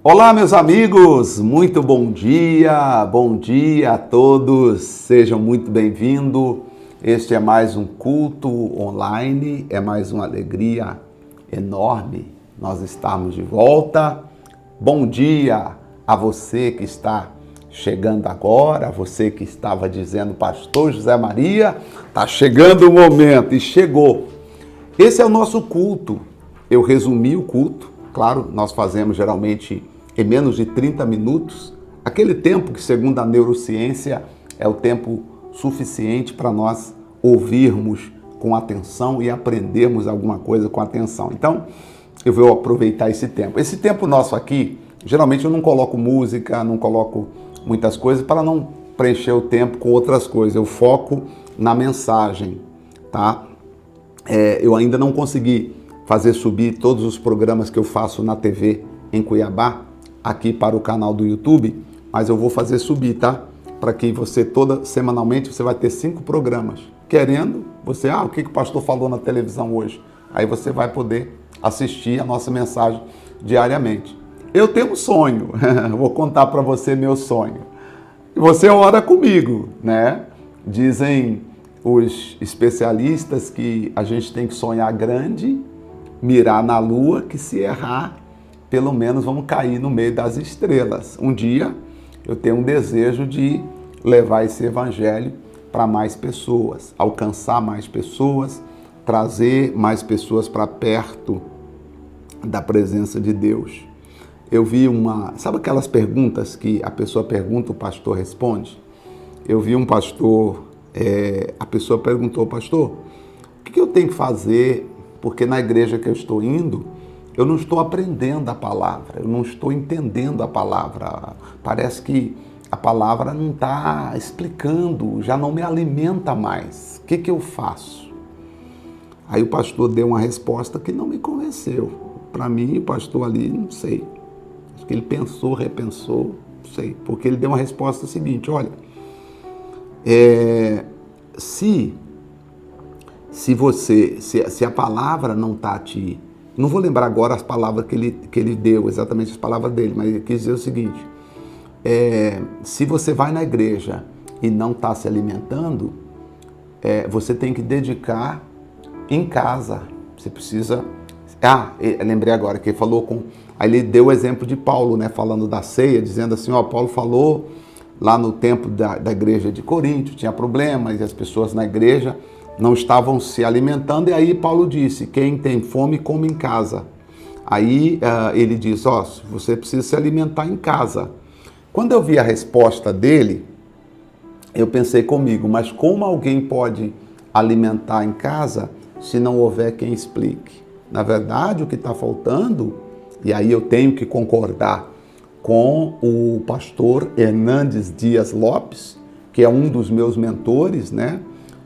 Olá, meus amigos, muito bom dia a todos, sejam muito bem-vindos. Este é mais um culto online, é mais uma alegria enorme nós estarmos de volta. Bom dia a você que está chegando agora, a você que estava dizendo, Pastor José Maria, está chegando o momento, e chegou. Esse é o nosso culto. Eu resumi o culto, claro, nós fazemos geralmente em menos de 30 minutos, aquele tempo que, segundo a neurociência, é o tempo suficiente para nós ouvirmos com atenção e aprendermos alguma coisa com atenção. Então, eu vou aproveitar esse tempo. Esse tempo nosso aqui, geralmente eu não coloco música, não coloco muitas coisas para não preencher o tempo com outras coisas. Eu foco na mensagem, tá? Eu ainda não consegui fazer subir todos os programas que eu faço na TV em Cuiabá, aqui para o canal do YouTube, mas eu vou fazer subir, tá? Para que você, semanalmente, você vai ter 5 programas. Querendo, você, o que o pastor falou na televisão hoje? Aí você vai poder assistir a nossa mensagem diariamente. Eu tenho um sonho, vou contar para você meu sonho. Você ora comigo, né? Dizem os especialistas que a gente tem que sonhar grande, mirar na lua, que se errar, pelo menos vamos cair no meio das estrelas. Um dia eu tenho um desejo de levar esse evangelho para mais pessoas, alcançar mais pessoas, trazer mais pessoas para perto da presença de Deus. Eu vi sabe aquelas perguntas que a pessoa pergunta, o pastor responde? Eu vi um pastor, a pessoa perguntou, pastor, o que eu tenho que fazer? Porque na igreja que eu estou indo, eu não estou aprendendo a palavra, eu não estou entendendo a palavra. Parece que a palavra não está explicando, já não me alimenta mais. O que eu faço? Aí o pastor deu uma resposta que não me convenceu. Para mim, o pastor ali, não sei. Acho que ele pensou, repensou, não sei. Porque ele deu uma resposta seguinte, olha, se a palavra não está te... Não vou lembrar agora as palavras que ele deu, exatamente as palavras dele, mas ele quis dizer o seguinte, se você vai na igreja e não está se alimentando, você tem que dedicar em casa. Você precisa... lembrei agora que ele falou com... Aí ele deu o exemplo de Paulo, né, falando da ceia, dizendo assim, Paulo falou lá no tempo da igreja de Corinto, tinha problemas e as pessoas na igreja não estavam se alimentando, e aí Paulo disse, quem tem fome, come em casa. Aí ele diz, você precisa se alimentar em casa. Quando eu vi a resposta dele, eu pensei comigo, mas como alguém pode alimentar em casa se não houver quem explique? Na verdade, o que está faltando, e aí eu tenho que concordar com o pastor Hernandes Dias Lopes, que é um dos meus mentores, né?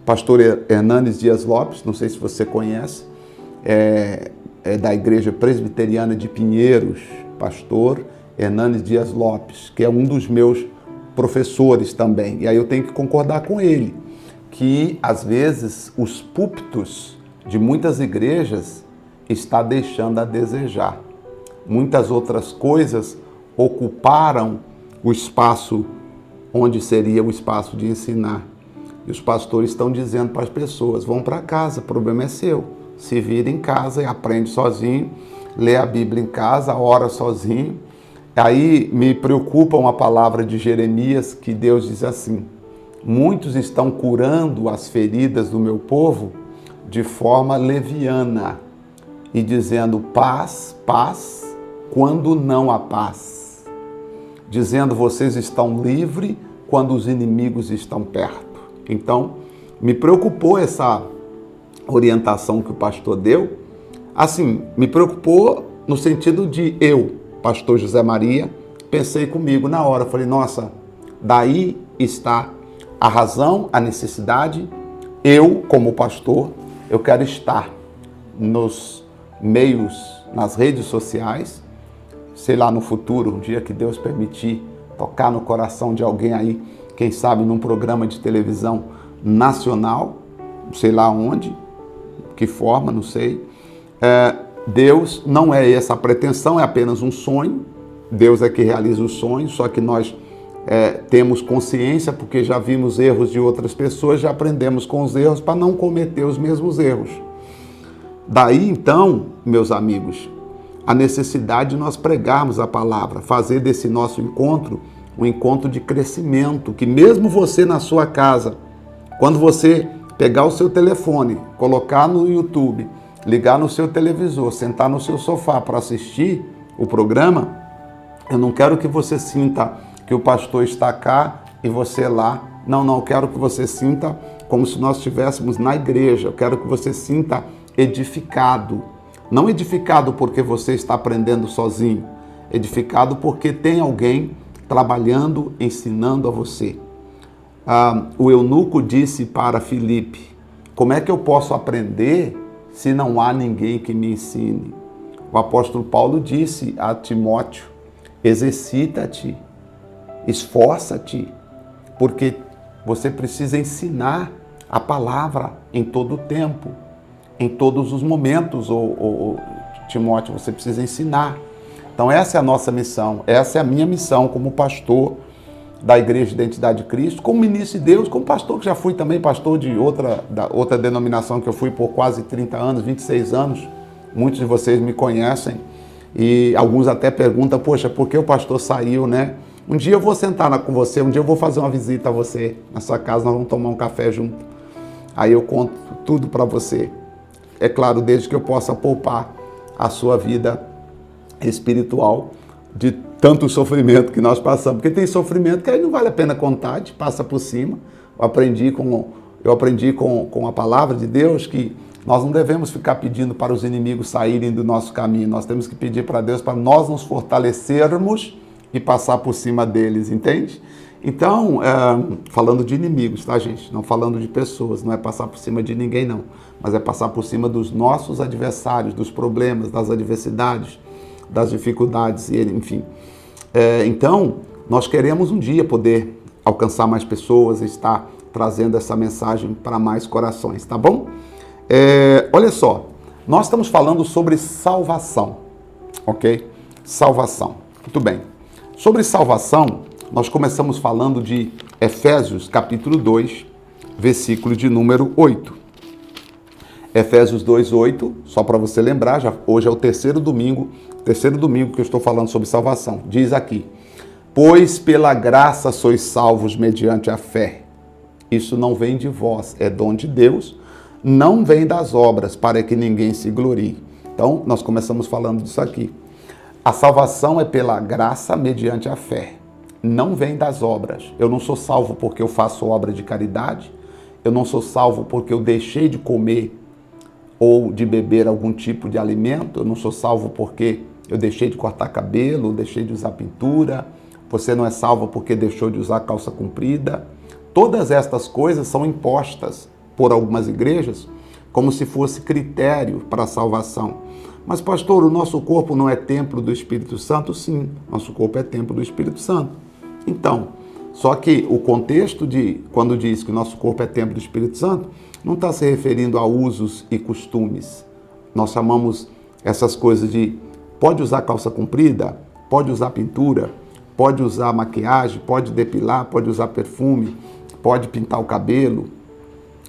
Pastor Hernandes Dias Lopes, não sei se você conhece, é da Igreja Presbiteriana de Pinheiros, pastor Hernandes Dias Lopes, que é um dos meus professores também. E aí eu tenho que concordar com ele, que às vezes os púlpitos de muitas igrejas está deixando a desejar. Muitas outras coisas ocuparam o espaço onde seria o espaço de ensinar. E os pastores estão dizendo para as pessoas, vão para casa, o problema é seu. Se vira em casa e aprende sozinho, lê a Bíblia em casa, ora sozinho. Aí me preocupa uma palavra de Jeremias que Deus diz assim, muitos estão curando as feridas do meu povo de forma leviana e dizendo paz, paz, quando não há paz. Dizendo vocês estão livres quando os inimigos estão perto. Então, me preocupou essa orientação que o pastor deu. Assim, me preocupou no sentido de eu, pastor José Maria, pensei comigo na hora, falei, nossa, daí está a razão, a necessidade. Eu, como pastor, eu quero estar nos meios, nas redes sociais, sei lá, no futuro, um dia que Deus permitir, tocar no coração de alguém aí, quem sabe num programa de televisão nacional, sei lá onde, que forma, não sei. Deus não é essa a pretensão, é apenas um sonho, Deus é que realiza os sonhos, só que nós temos consciência porque já vimos erros de outras pessoas, já aprendemos com os erros para não cometer os mesmos erros. Daí então, meus amigos, a necessidade de nós pregarmos a palavra, fazer desse nosso encontro um encontro de crescimento, que mesmo você na sua casa, quando você pegar o seu telefone, colocar no YouTube, ligar no seu televisor, sentar no seu sofá para assistir o programa, eu não quero que você sinta que o pastor está cá e você lá. Não, eu quero que você sinta como se nós estivéssemos na igreja. Eu quero que você sinta edificado. Não edificado porque você está aprendendo sozinho, edificado porque tem alguém trabalhando, ensinando a você. O eunuco disse para Filipe: como é que eu posso aprender se não há ninguém que me ensine? O apóstolo Paulo disse a Timóteo: exercita-te, esforça-te, porque você precisa ensinar a palavra em todo o tempo, em todos os momentos, Timóteo, você precisa ensinar. Então essa é a nossa missão, essa é a minha missão como pastor da Igreja Identidade de Cristo, como ministro de Deus, como pastor, que já fui também pastor de outra denominação que eu fui por quase 30 anos, 26 anos. Muitos de vocês me conhecem e alguns até perguntam: poxa, por que o pastor saiu, né? Um dia eu vou sentar com você, um dia eu vou fazer uma visita a você na sua casa, nós vamos tomar um café junto. Aí eu conto tudo para você. É claro, desde que eu possa poupar a sua vida espiritual de tanto sofrimento que nós passamos. Porque tem sofrimento que aí não vale a pena contar, a gente passa por cima. Eu aprendi com a palavra de Deus que nós não devemos ficar pedindo para os inimigos saírem do nosso caminho. Nós temos que pedir para Deus para nós nos fortalecermos e passar por cima deles, entende? Então, falando de inimigos, tá, gente? Não falando de pessoas, não é passar por cima de ninguém, não. Mas é passar por cima dos nossos adversários, dos problemas, das adversidades, das dificuldades, enfim. Então, nós queremos um dia poder alcançar mais pessoas, estar trazendo essa mensagem para mais corações, tá bom? Olha só, nós estamos falando sobre salvação, ok? Salvação, muito bem. Sobre salvação, nós começamos falando de Efésios capítulo 2, versículo de número 8. Efésios 2:8, só para você lembrar, hoje é o terceiro domingo que eu estou falando sobre salvação. Diz aqui: pois pela graça sois salvos mediante a fé. Isso não vem de vós, é dom de Deus, não vem das obras, para que ninguém se glorie. Então, nós começamos falando disso aqui. A salvação é pela graça mediante a fé. Não vem das obras. Eu não sou salvo porque eu faço obra de caridade. Eu não sou salvo porque eu deixei de comer ou de beber algum tipo de alimento. Eu não sou salvo porque eu deixei de cortar cabelo, deixei de usar pintura. Você não é salvo porque deixou de usar calça comprida. Todas estas coisas são impostas por algumas igrejas como se fosse critério para a salvação. Mas, pastor, o nosso corpo não é templo do Espírito Santo? Sim, nosso corpo é templo do Espírito Santo. Então, só que o contexto de quando diz que o nosso corpo é templo do Espírito Santo, não está se referindo a usos e costumes. Nós chamamos essas coisas de pode usar calça comprida, pode usar pintura, pode usar maquiagem, pode depilar, pode usar perfume, pode pintar o cabelo.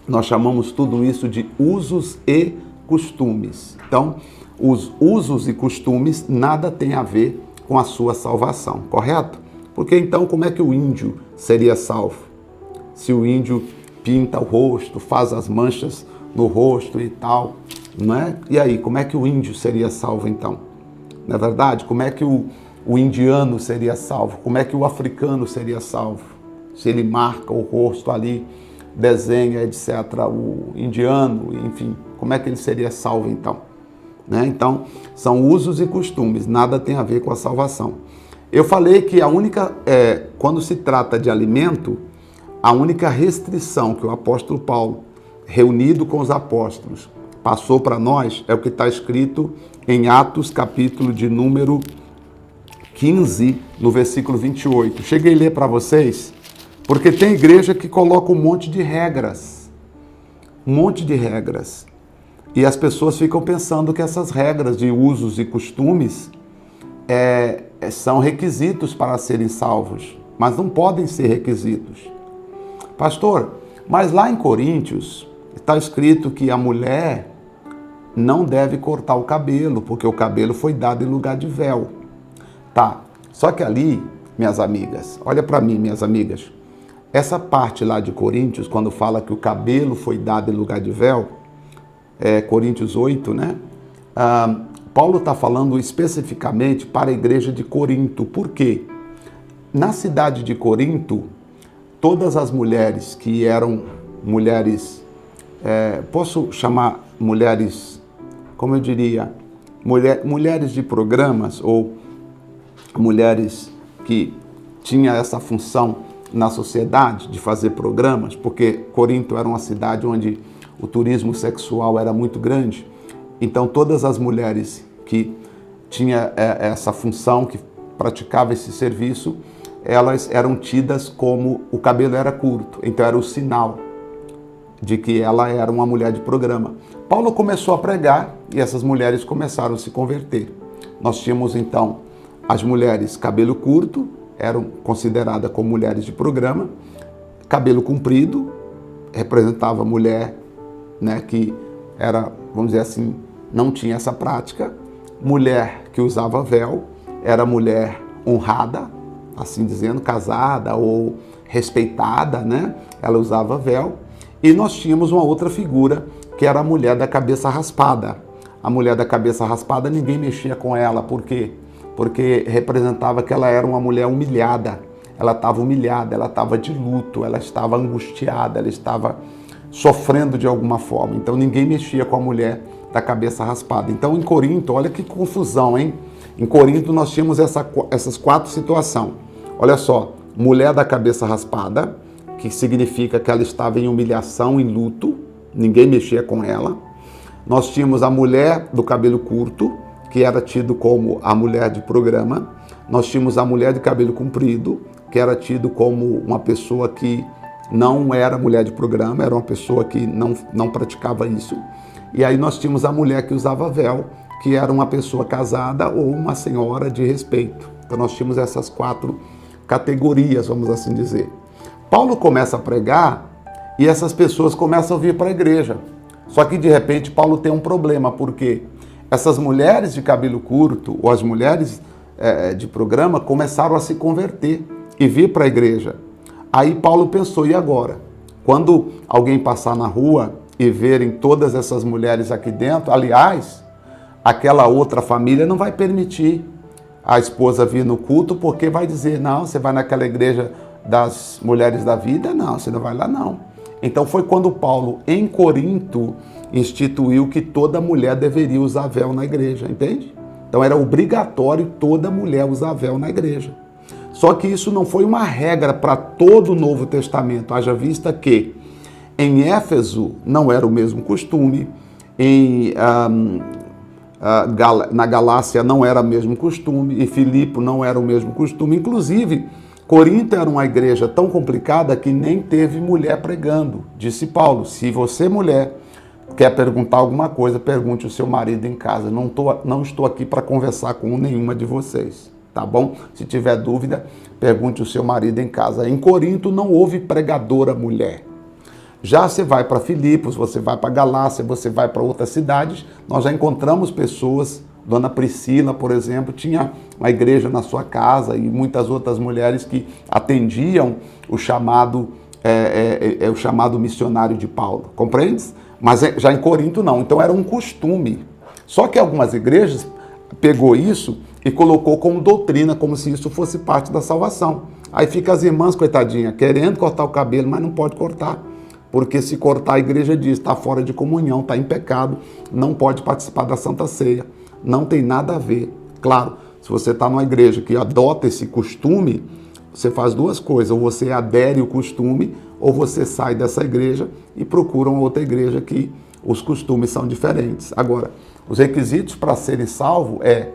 Nós chamamos tudo isso de usos e costumes. Então, os usos e costumes nada tem a ver com a sua salvação, correto? Porque então como é que o índio seria salvo? Se o índio pinta o rosto, faz as manchas no rosto e tal, não é? E aí, como é que o índio seria salvo então? Na verdade, como é que o indiano seria salvo? Como é que o africano seria salvo? Se ele marca o rosto ali, desenha, etc., o indiano, enfim, como é que ele seria salvo então? Né? Então, são usos e costumes, nada tem a ver com a salvação. Eu falei que quando se trata de alimento, a única restrição que o apóstolo Paulo, reunido com os apóstolos, passou para nós é o que está escrito em Atos, capítulo de número 15, no versículo 28. Cheguei a ler para vocês, porque tem igreja que coloca um monte de regras. E as pessoas ficam pensando que essas regras de usos e costumes são requisitos para serem salvos, mas não podem ser requisitos. Pastor, mas lá em Coríntios está escrito que a mulher não deve cortar o cabelo, porque o cabelo foi dado em lugar de véu. Tá, só que ali, minhas amigas, olha para mim, minhas amigas, essa parte lá de Coríntios, quando fala que o cabelo foi dado em lugar de véu, Coríntios 8, né? Paulo está falando especificamente para a igreja de Corinto. Por quê? Na cidade de Corinto, todas as mulheres que eram mulheres, posso chamar mulheres, como eu diria, mulheres de programas ou mulheres que tinham essa função na sociedade de fazer programas, porque Corinto era uma cidade onde o turismo sexual era muito grande. Então todas as mulheres que tinham essa função, que praticavam esse serviço, elas eram tidas como o cabelo era curto. Então era o sinal de que ela era uma mulher de programa. Paulo começou a pregar e essas mulheres começaram a se converter. Nós tínhamos então as mulheres cabelo curto, eram consideradas como mulheres de programa. Cabelo comprido representava a mulher, né, que era, vamos dizer assim, não tinha essa prática. Mulher que usava véu era mulher honrada, assim dizendo, casada ou respeitada, né? Ela usava véu. E nós tínhamos uma outra figura, que era a mulher da cabeça raspada. A mulher da cabeça raspada, ninguém mexia com ela. Por quê? Porque representava que ela era uma mulher humilhada. Ela estava humilhada, ela estava de luto, ela estava angustiada, ela estava sofrendo de alguma forma. Então ninguém mexia com a mulher da cabeça raspada. Então em Corinto, olha que confusão, hein? Em Corinto nós tínhamos essas 4 situações. Olha só, mulher da cabeça raspada, que significa que ela estava em humilhação, em luto, ninguém mexia com ela. Nós tínhamos a mulher do cabelo curto, que era tido como a mulher de programa. Nós tínhamos a mulher de cabelo comprido, que era tido como uma pessoa que não era mulher de programa, era uma pessoa que não praticava isso. E aí nós tínhamos a mulher que usava véu, que era uma pessoa casada ou uma senhora de respeito. Então nós tínhamos essas 4 categorias, vamos assim dizer. Paulo começa a pregar e essas pessoas começam a vir para a igreja. Só que de repente Paulo tem um problema, porque essas mulheres de cabelo curto ou as mulheres de programa começaram a se converter e vir para a igreja. Aí Paulo pensou, e agora? Quando alguém passar na rua e verem todas essas mulheres aqui dentro, aliás, aquela outra família não vai permitir a esposa vir no culto, porque vai dizer, não, você vai naquela igreja das mulheres da vida? Não, você não vai lá não. Então foi quando Paulo, em Corinto, instituiu que toda mulher deveria usar véu na igreja, entende? Então era obrigatório toda mulher usar véu na igreja. Só que isso não foi uma regra para todo o Novo Testamento, haja vista que em Éfeso não era o mesmo costume, na Galácia não era o mesmo costume, e Filipe não era o mesmo costume. Inclusive, Corinto era uma igreja tão complicada que nem teve mulher pregando. Disse Paulo, se você, mulher, quer perguntar alguma coisa, pergunte o seu marido em casa. Não estou aqui para conversar com nenhuma de vocês, tá bom? Se tiver dúvida, pergunte o seu marido em casa. Em Corinto não houve pregadora mulher. Já você vai para Filipos, você vai para Galácia, você vai para outras cidades, nós já encontramos pessoas, Dona Priscila, por exemplo, tinha uma igreja na sua casa e muitas outras mulheres que atendiam o chamado missionário de Paulo, compreendes? Mas já em Corinto não, então era um costume. Só que algumas igrejas pegou isso e colocou como doutrina, como se isso fosse parte da salvação. Aí fica as irmãs, coitadinha, querendo cortar o cabelo, mas não pode cortar. Porque se cortar, a igreja diz, está fora de comunhão, está em pecado, não pode participar da Santa Ceia. Não tem nada a ver. Claro, se você está numa igreja que adota esse costume, você faz 2 coisas. Ou você adere o costume, ou você sai dessa igreja e procura uma outra igreja que os costumes são diferentes. Agora, os requisitos para serem salvos é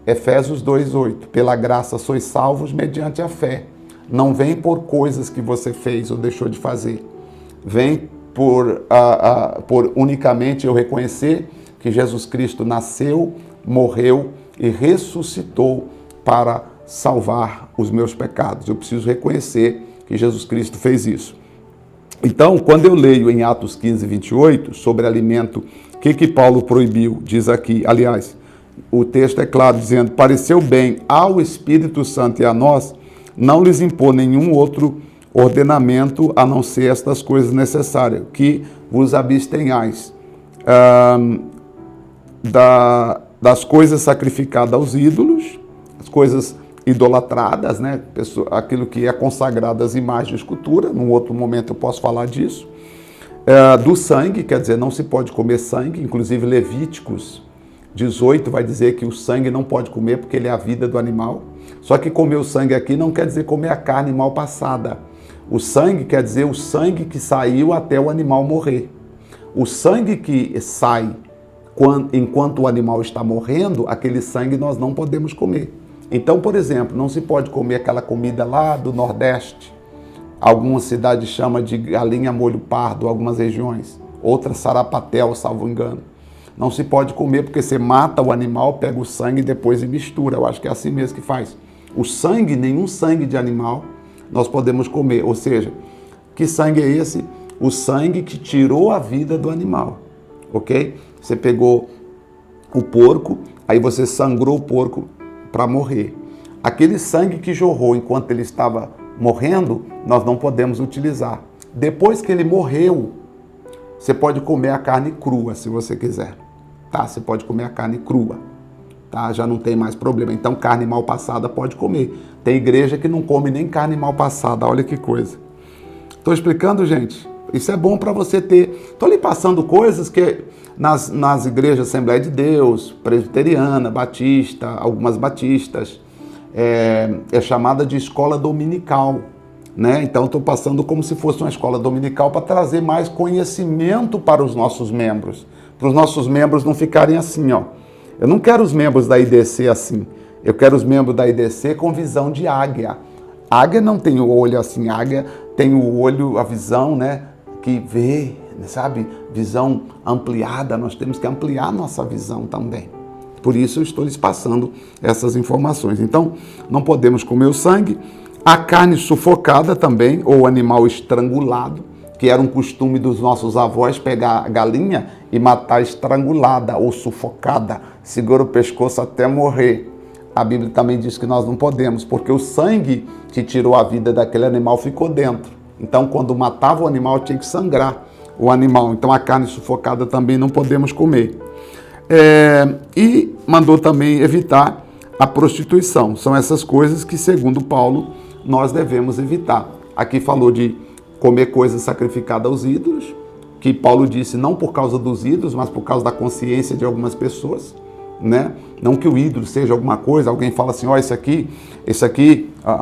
Efésios 2:8. Pela graça sois salvos mediante a fé. Não vem por coisas que você fez ou deixou de fazer. Vem por unicamente eu reconhecer que Jesus Cristo nasceu, morreu e ressuscitou para salvar os meus pecados. Eu preciso reconhecer que Jesus Cristo fez isso. Então, quando eu leio em Atos 15, 28, sobre alimento, o que Paulo proibiu? Diz aqui, aliás, o texto é claro, dizendo: pareceu bem ao Espírito Santo e a nós não lhes impor nenhum outro ordenamento a não ser estas coisas necessárias, que vos abstenhais das coisas sacrificadas aos ídolos, as coisas idolatradas, né? Aquilo que é consagrado às imagens de escultura. Num outro momento eu posso falar disso. Do sangue, quer dizer, não se pode comer sangue, inclusive Levíticos 18 vai dizer que o sangue não pode comer porque ele é a vida do animal. Só que comer o sangue aqui não quer dizer comer a carne mal passada. O sangue quer dizer o sangue que saiu até o animal morrer. O sangue que sai enquanto o animal está morrendo, aquele sangue nós não podemos comer. Então, por exemplo, não se pode comer aquela comida lá do Nordeste. Algumas cidades chamam de galinha molho pardo, algumas regiões. Outras sarapatel, salvo engano. Não se pode comer porque você mata o animal, pega o sangue e depois mistura. Eu acho que é assim mesmo que faz. O sangue, nenhum sangue de animal, nós podemos comer. Ou seja, que sangue é esse? O sangue que tirou a vida do animal. Ok? Você pegou o porco, aí você sangrou o porco para morrer. Aquele sangue que jorrou enquanto ele estava morrendo, nós não podemos utilizar. Depois que ele morreu, você pode comer a carne crua, se você quiser. Tá? Você pode comer a carne crua. Tá? Já não tem mais problema. Então, carne mal passada pode comer. Tem igreja que não come nem carne mal passada. Olha que coisa. Estou explicando, gente? Isso é bom para você ter. Estou lhe passando coisas que nas igrejas Assembleia de Deus, Presbiteriana, Batista, algumas batistas, é chamada de escola dominical. Né? Então, estou passando como se fosse uma escola dominical para trazer mais conhecimento para os nossos membros. Para os nossos membros não ficarem assim, ó. Eu não quero os membros da IDC assim. Eu quero os membros da IDC com visão de águia. Águia não tem o olho assim, águia tem o olho, a visão, né? Que vê, sabe? Visão ampliada. Nós temos que ampliar nossa visão também. Por isso eu estou lhes passando essas informações. Então, não podemos comer o sangue. A carne sufocada também, ou animal estrangulado, que era um costume dos nossos avós pegar a galinha e matar estrangulada ou sufocada, segura o pescoço até morrer. A Bíblia também diz que nós não podemos, porque o sangue que tirou a vida daquele animal ficou dentro. Então, quando matava o animal, tinha que sangrar o animal. Então, a carne sufocada também não podemos comer. E mandou também evitar a prostituição. São essas coisas que, segundo Paulo, nós devemos evitar. Aqui falou de comer coisas sacrificadas aos ídolos, que Paulo disse não por causa dos ídolos, mas por causa da consciência de algumas pessoas, né? Não que o ídolo seja alguma coisa, alguém fala assim, ó, isso aqui,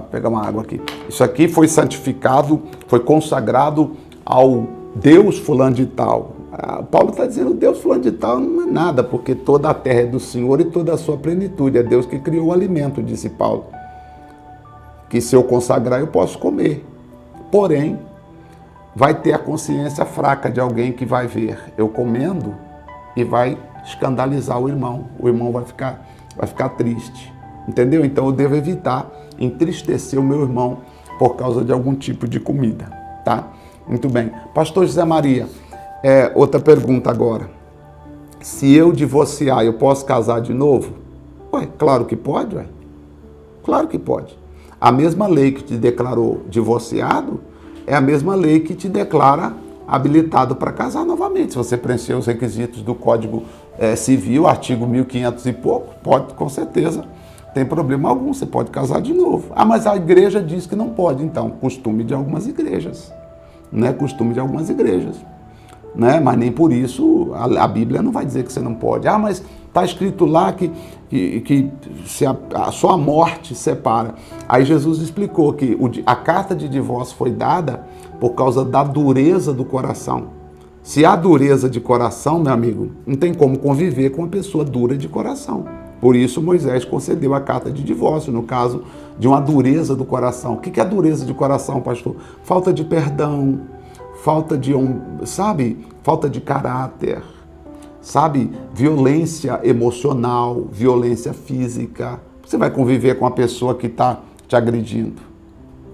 pega uma água aqui, isso aqui foi santificado, foi consagrado ao Deus fulano de tal. Paulo está dizendo, Deus fulano de tal não é nada, porque toda a terra é do Senhor e toda a sua plenitude, é Deus que criou o alimento, disse Paulo. Que se eu consagrar eu posso comer. Porém, vai ter a consciência fraca de alguém que vai ver eu comendo e vai escandalizar o irmão. O irmão vai ficar triste. Entendeu? Então eu devo evitar entristecer o meu irmão por causa de algum tipo de comida. Tá? Muito bem. Pastor José Maria, outra pergunta agora. Se eu divorciar, eu posso casar de novo? Ué, claro que pode, ué. Claro que pode. A mesma lei que te declarou divorciado é a mesma lei que te declara habilitado para casar novamente. Se você preencher os requisitos do Código Civil, artigo 1500 e pouco, pode, com certeza, tem problema algum, você pode casar de novo. Ah, mas a igreja diz que não pode. Então, costume de algumas igrejas, né? Costume de algumas igrejas, né? Mas nem por isso a Bíblia não vai dizer que você não pode. Ah, mas está escrito lá que só a morte separa. Aí Jesus explicou que a carta de divórcio foi dada por causa da dureza do coração. Se há dureza de coração, meu amigo, não tem como conviver com uma pessoa dura de coração. Por isso Moisés concedeu a carta de divórcio, no caso de uma dureza do coração. O que é a dureza de coração, pastor? Falta de perdão, falta de caráter, sabe? Violência emocional, violência física. Você vai conviver com uma pessoa que está te agredindo?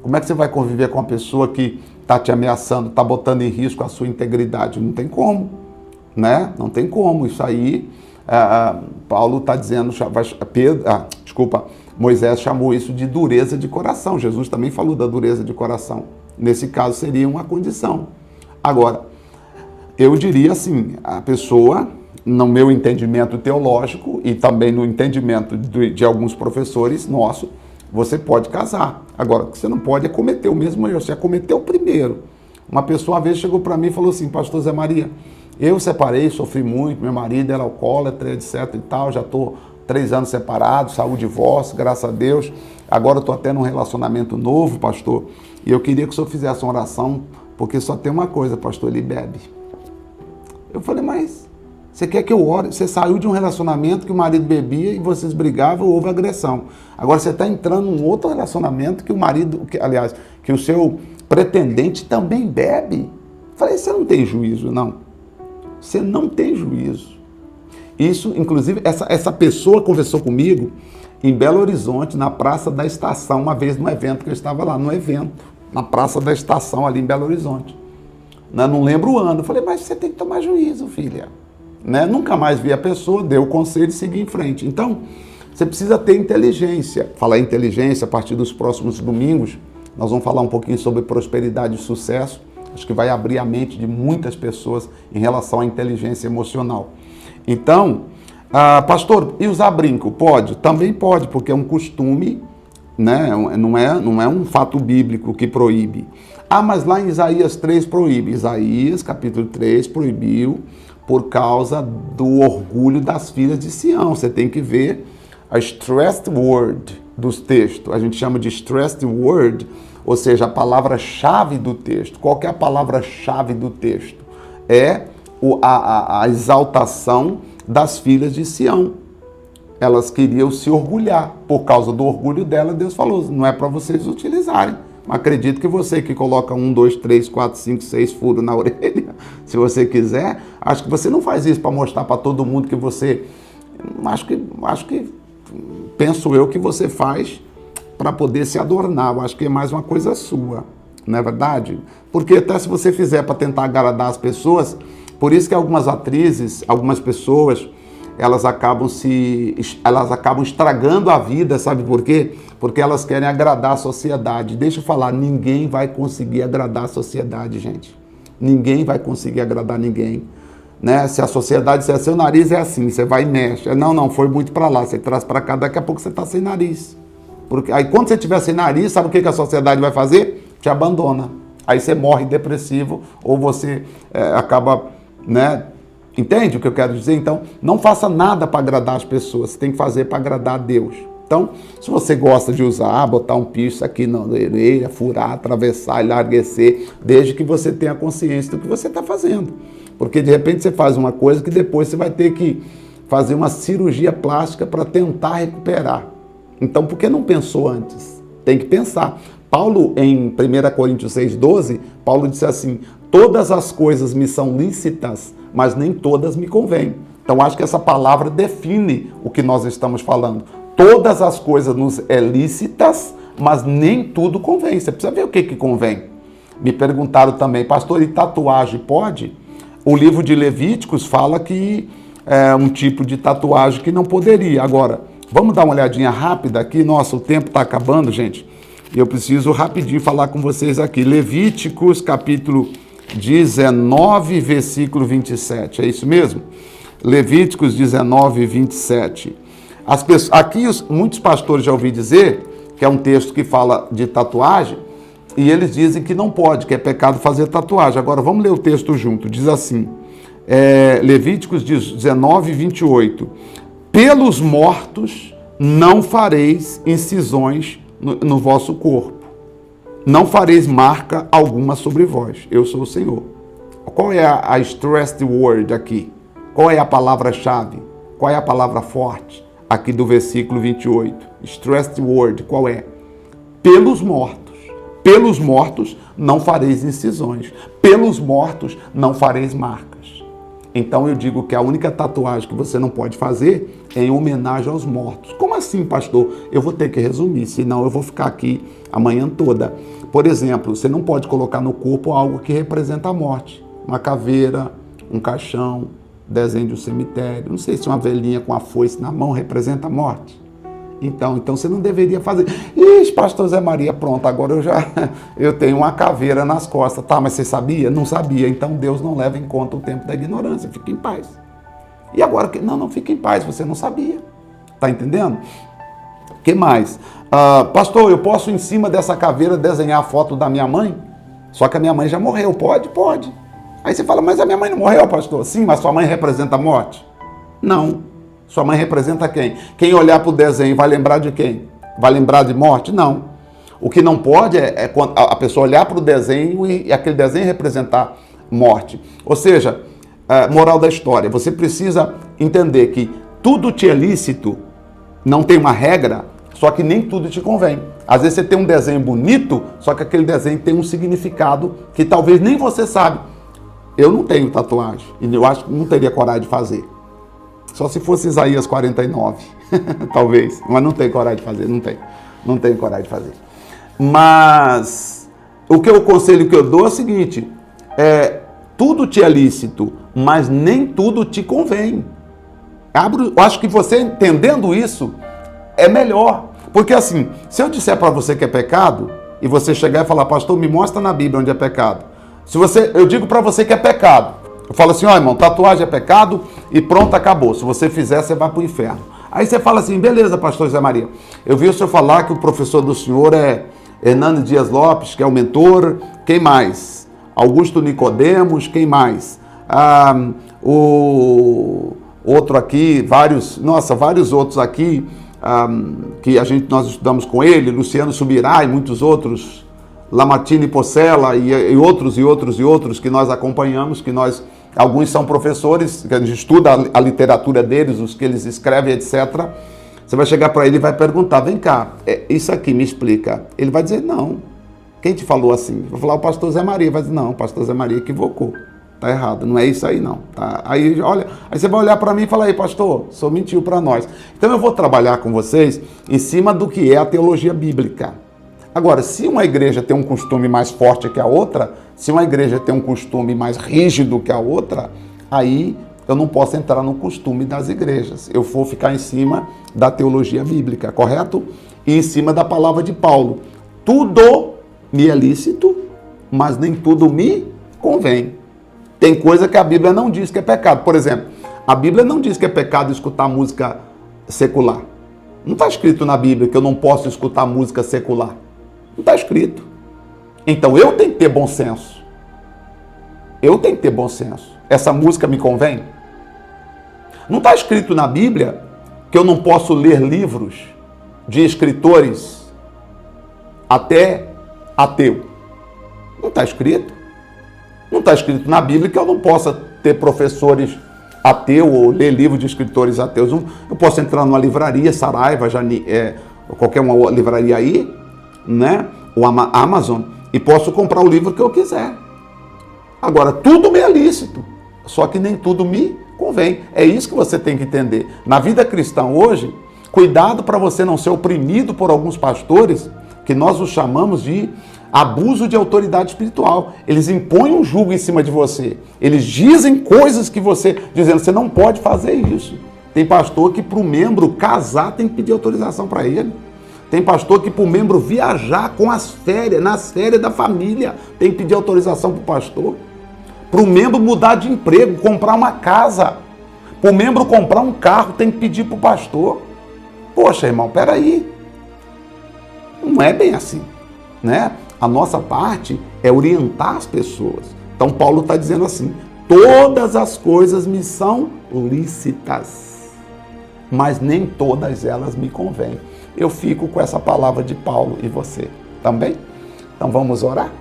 Como é que você vai conviver com uma pessoa que está te ameaçando, está botando em risco a sua integridade? Não tem como, né? Não tem como. Isso aí, Paulo está dizendo, Moisés chamou isso de dureza de coração. Jesus também falou da dureza de coração. Nesse caso, seria uma condição. Agora, eu diria assim, a pessoa, no meu entendimento teológico e também no entendimento de alguns professores nossos, você pode casar. Agora, o que você não pode é cometer o mesmo erro. Você cometeu o primeiro. Uma pessoa uma vez chegou para mim e falou assim: pastor Zé Maria, eu separei, sofri muito, meu marido era alcoólatra, etc e tal, já estou 3 anos separado, saiu o divórcio, graças a Deus. Agora estou até num relacionamento novo, pastor, e eu queria que o senhor fizesse uma oração, porque só tem uma coisa, pastor, ele bebe. Eu falei, mas você quer que eu ore? Você saiu de um relacionamento que o marido bebia e vocês brigavam, houve agressão. Agora você está entrando num outro relacionamento que o marido, que o seu pretendente também bebe. Eu falei, você não tem juízo, não. Você não tem juízo. Isso, inclusive, essa pessoa conversou comigo em Belo Horizonte, na Praça da Estação, uma vez no evento que eu estava lá, na Praça da Estação, ali em Belo Horizonte. Não lembro o ano. Eu falei, mas você tem que tomar juízo, filha. Nunca mais vi a pessoa, deu o conselho e segui em frente. Então, você precisa ter inteligência. Falar em inteligência, a partir dos próximos domingos, nós vamos falar um pouquinho sobre prosperidade e sucesso. Acho que vai abrir a mente de muitas pessoas em relação à inteligência emocional. Então, pastor, e usar brinco? Pode? Também pode, porque é um costume, né? Não é um fato bíblico que proíbe. Mas lá em Isaías 3 proíbe. Isaías, capítulo 3, proibiu por causa do orgulho das filhas de Sião. Você tem que ver a stressed word dos textos. A gente chama de stressed word, ou seja, a palavra-chave do texto. Qual que é a palavra-chave do texto? É a exaltação das filhas de Sião. Elas queriam se orgulhar. Por causa do orgulho dela, Deus falou, não é para vocês utilizarem. Acredito que você que coloca 1, 2, 3, 4, 5, 6 furos na orelha, se você quiser, acho que você não faz isso para mostrar para todo mundo que você... Acho que penso eu que você faz para poder se adornar. Eu acho que é mais uma coisa sua, não é verdade? Porque até se você fizer para tentar agradar as pessoas, por isso que algumas atrizes, algumas pessoas, elas acabam estragando a vida, sabe por quê? Porque elas querem agradar a sociedade. Deixa eu falar, ninguém vai conseguir agradar a sociedade, gente. Ninguém vai conseguir agradar ninguém. Né? Se a sociedade disser, seu nariz é assim, você vai e mexe. Não, foi muito para lá, você traz para cá, daqui a pouco você está sem nariz. Porque aí quando você estiver sem nariz, sabe o que a sociedade vai fazer? Te abandona. Aí você morre depressivo ou você acaba, né? Entende o que eu quero dizer? Então, não faça nada para agradar as pessoas, você tem que fazer para agradar a Deus. Então, se você gosta de usar, botar um piercing aqui na orelha, furar, atravessar, enlarguecer, desde que você tenha consciência do que você está fazendo. Porque, de repente, você faz uma coisa que depois você vai ter que fazer uma cirurgia plástica para tentar recuperar. Então, por que não pensou antes? Tem que pensar. Paulo, em 1 Coríntios 6,12, Paulo disse assim, todas as coisas me são lícitas, mas nem todas me convêm. Então, acho que essa palavra define o que nós estamos falando. Todas as coisas nos é lícitas, mas nem tudo convém. Você precisa ver o que convém. Me perguntaram também, pastor, e tatuagem pode? O livro de Levíticos fala que é um tipo de tatuagem que não poderia. Agora, vamos dar uma olhadinha rápida aqui. Nossa, o tempo está acabando, gente. E eu preciso rapidinho falar com vocês aqui. Levíticos, capítulo 19, versículo 27. É isso mesmo? Levíticos 19, 27. Aqui muitos pastores já ouvi dizer que é um texto que fala de tatuagem e eles dizem que não pode, que é pecado fazer tatuagem. Agora vamos ler o texto junto. Diz assim, Levíticos 19, 28. Pelos mortos não fareis incisões no vosso corpo. Não fareis marca alguma sobre vós. Eu sou o Senhor. Qual é a stressed word aqui? Qual é a palavra-chave? Qual é a palavra forte aqui do versículo 28? Stressed word, qual é? Pelos mortos. Pelos mortos não fareis incisões. Pelos mortos não fareis marcas. Então eu digo que a única tatuagem que você não pode fazer é em homenagem aos mortos. Como assim, pastor? Eu vou ter que resumir, senão eu vou ficar aqui a manhã toda. Por exemplo, você não pode colocar no corpo algo que representa a morte. Uma caveira, um caixão, desenho de um cemitério. Não sei se uma velhinha com a foice na mão representa a morte. Então você não deveria fazer. Ixi, pastor Zé Maria, pronto, agora eu tenho uma caveira nas costas. Tá, mas você sabia? Não sabia. Então Deus não leva em conta o tempo da ignorância. Fique em paz. E agora, não fique em paz, você não sabia. Tá entendendo? O que mais? Pastor, eu posso em cima dessa caveira desenhar a foto da minha mãe? Só que a minha mãe já morreu. Pode? Pode. Aí você fala, mas a minha mãe não morreu, pastor? Sim, mas sua mãe representa a morte? Não. Sua mãe representa quem? Quem olhar para o desenho vai lembrar de quem? Vai lembrar de morte? Não. O que não pode é quando a pessoa olhar para o desenho e aquele desenho representar morte. Ou seja, moral da história, você precisa entender que tudo te é lícito, não tem uma regra, só que nem tudo te convém. Às vezes você tem um desenho bonito, só que aquele desenho tem um significado que talvez nem você sabe. Eu não tenho tatuagem, e eu acho que não teria coragem de fazer. Só se fosse Isaías 49, talvez. Mas não tenho coragem de fazer, não tenho coragem de fazer. Mas o conselho que eu dou é o seguinte, tudo te é lícito, mas nem tudo te convém. Eu acho que você entendendo isso é melhor. Porque assim, se eu disser para você que é pecado, e você chegar e falar, pastor, me mostra na Bíblia onde é pecado. Eu digo para você que é pecado. Eu falo assim, irmão, tatuagem é pecado e pronto, acabou. Se você fizer, você vai para o inferno. Aí você fala assim, beleza, pastor Zé Maria. Eu vi o senhor falar que o professor do senhor é Hernando Dias Lopes, que é o mentor. Quem mais? Augusto Nicodemos, quem mais? O outro aqui, vários outros aqui, que nós estudamos com ele, Luciano Subirá e muitos outros, Lamartine Pocella e outros que nós acompanhamos, alguns são professores, que a gente estuda a literatura deles, os que eles escrevem, etc. Você vai chegar para ele e vai perguntar, vem cá, isso aqui me explica. Ele vai dizer, não. Quem te falou assim? Vou falar o pastor Zé Maria. Vai dizer, não, o pastor Zé Maria equivocou. Tá errado, não é isso aí não. Tá? Aí você vai olhar para mim e falar, aí pastor, o senhor mentiu para nós. Então eu vou trabalhar com vocês em cima do que é a teologia bíblica. Agora, se uma igreja tem um costume mais forte que a outra, se uma igreja tem um costume mais rígido que a outra, aí eu não posso entrar no costume das igrejas. Eu vou ficar em cima da teologia bíblica, correto? E em cima da palavra de Paulo. Tudo me é lícito, mas nem tudo me convém. Tem coisa que a Bíblia não diz que é pecado. Por exemplo, a Bíblia não diz que é pecado escutar música secular. Não está escrito na Bíblia que eu não posso escutar música secular. Não está escrito. Então eu tenho que ter bom senso. Eu tenho que ter bom senso. Essa música me convém? Não está escrito na Bíblia que eu não posso ler livros de escritores até ateu. Não está escrito. Não está escrito na Bíblia que eu não possa ter professores ateus ou ler livros de escritores ateus. Eu posso entrar numa livraria, Saraiva, qualquer uma livraria aí, né? Ou Amazon, e posso comprar o livro que eu quiser. Agora, tudo me é lícito, só que nem tudo me convém. É isso que você tem que entender. Na vida cristã hoje, cuidado para você não ser oprimido por alguns pastores, que nós os chamamos de abuso de autoridade espiritual. Eles impõem um jugo em cima de você. Eles dizem coisas que dizendo, você não pode fazer isso. Tem pastor que para o membro casar tem que pedir autorização para ele. Tem pastor que para o membro viajar nas férias da família, tem que pedir autorização para o pastor. Para o membro mudar de emprego, comprar uma casa. Para o membro comprar um carro, tem que pedir para o pastor. Poxa, irmão, peraí. Não é bem assim, né? A nossa parte é orientar as pessoas. Então Paulo está dizendo assim, todas as coisas me são lícitas, mas nem todas elas me convêm. Eu fico com essa palavra de Paulo e você também? Então vamos orar?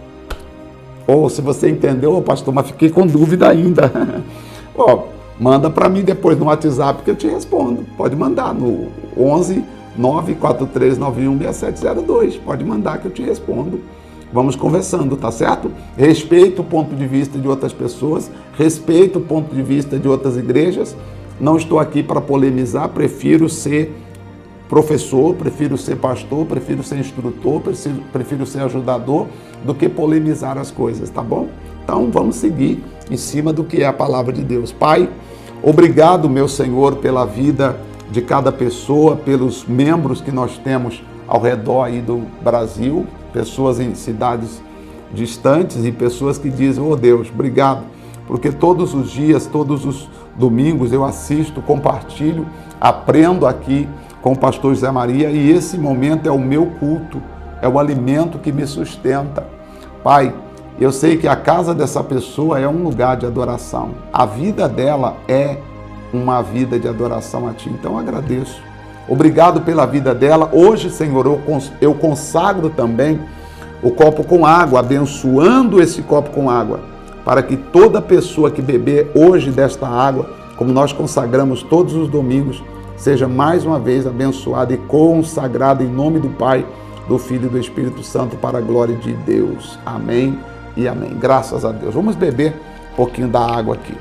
Ou se você entendeu, pastor, mas fiquei com dúvida ainda. Manda para mim depois no WhatsApp que eu te respondo. Pode mandar no 11 943916702. Pode mandar que eu te respondo. vamos conversando, tá certo? Respeito o ponto de vista de outras pessoas, respeito o ponto de vista de outras igrejas. Não estou aqui para polemizar, prefiro ser professor, prefiro ser pastor, prefiro ser instrutor, prefiro ser ajudador do que polemizar as coisas, tá bom? Então vamos seguir em cima do que é a palavra de Deus. Pai, obrigado, meu Senhor, pela vida de cada pessoa, pelos membros que nós temos ao redor aí do Brasil, pessoas em cidades distantes e pessoas que dizem, oh Deus, obrigado, porque todos os dias, todos os domingos eu assisto, compartilho, aprendo aqui com o pastor José Maria e esse momento é o meu culto, é o alimento que me sustenta. Pai, eu sei que a casa dessa pessoa é um lugar de adoração, a vida dela é uma vida de adoração a Ti, então eu agradeço. Obrigado pela vida dela. Hoje, Senhor, eu consagro também o copo com água, abençoando esse copo com água, para que toda pessoa que beber hoje desta água, como nós consagramos todos os domingos, seja mais uma vez abençoada e consagrada em nome do Pai, do Filho e do Espírito Santo para a glória de Deus. Amém e amém. Graças a Deus. Vamos beber um pouquinho da água aqui.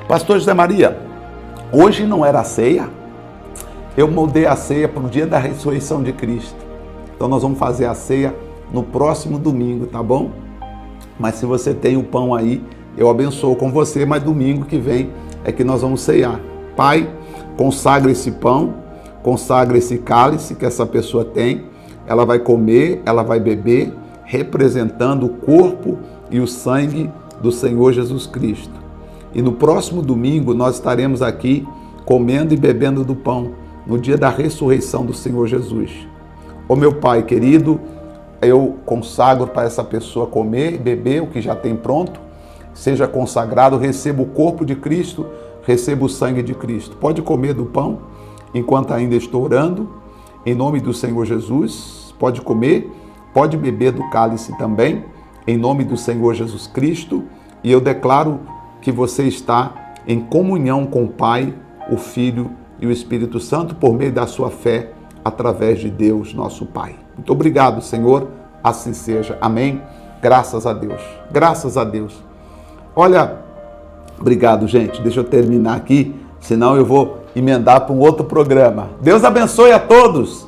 Pastor José Maria, hoje não era a ceia? Eu moldei a ceia para o dia da ressurreição de Cristo. Então nós vamos fazer a ceia no próximo domingo, tá bom? Mas se você tem o pão aí, eu abençoo com você, mas domingo que vem é que nós vamos ceiar. Pai, consagra esse pão, consagra esse cálice que essa pessoa tem, ela vai comer, ela vai beber, representando o corpo e o sangue do Senhor Jesus Cristo. E no próximo domingo nós estaremos aqui comendo e bebendo do pão, no dia da ressurreição do Senhor Jesus. Ô meu Pai querido, eu consagro para essa pessoa comer e beber o que já tem pronto, seja consagrado, receba o corpo de Cristo, receba o sangue de Cristo. Pode comer do pão enquanto ainda estou orando, em nome do Senhor Jesus. Pode comer, pode beber do cálice também, em nome do Senhor Jesus Cristo. E eu declaro que você está em comunhão com o Pai, o Filho e o Espírito Santo por meio da sua fé, através de Deus, nosso Pai. Muito obrigado, Senhor. Assim seja. Amém. Graças a Deus. Graças a Deus. Olha, obrigado, gente. Deixa eu terminar aqui, senão eu vou emendar para um outro programa. Deus abençoe a todos.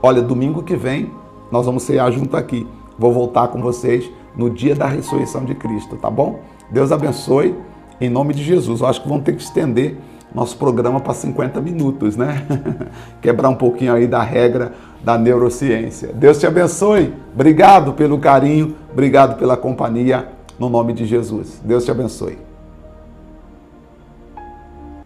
Olha, domingo que vem nós vamos cear junto aqui. Vou voltar com vocês no dia da ressurreição de Cristo, tá bom? Deus abençoe em nome de Jesus. Eu acho que vamos ter que estender nosso programa para 50 minutos, né? Quebrar um pouquinho aí da regra da neurociência. Deus te abençoe. Obrigado pelo carinho, obrigado pela companhia, no nome de Jesus. Deus te abençoe.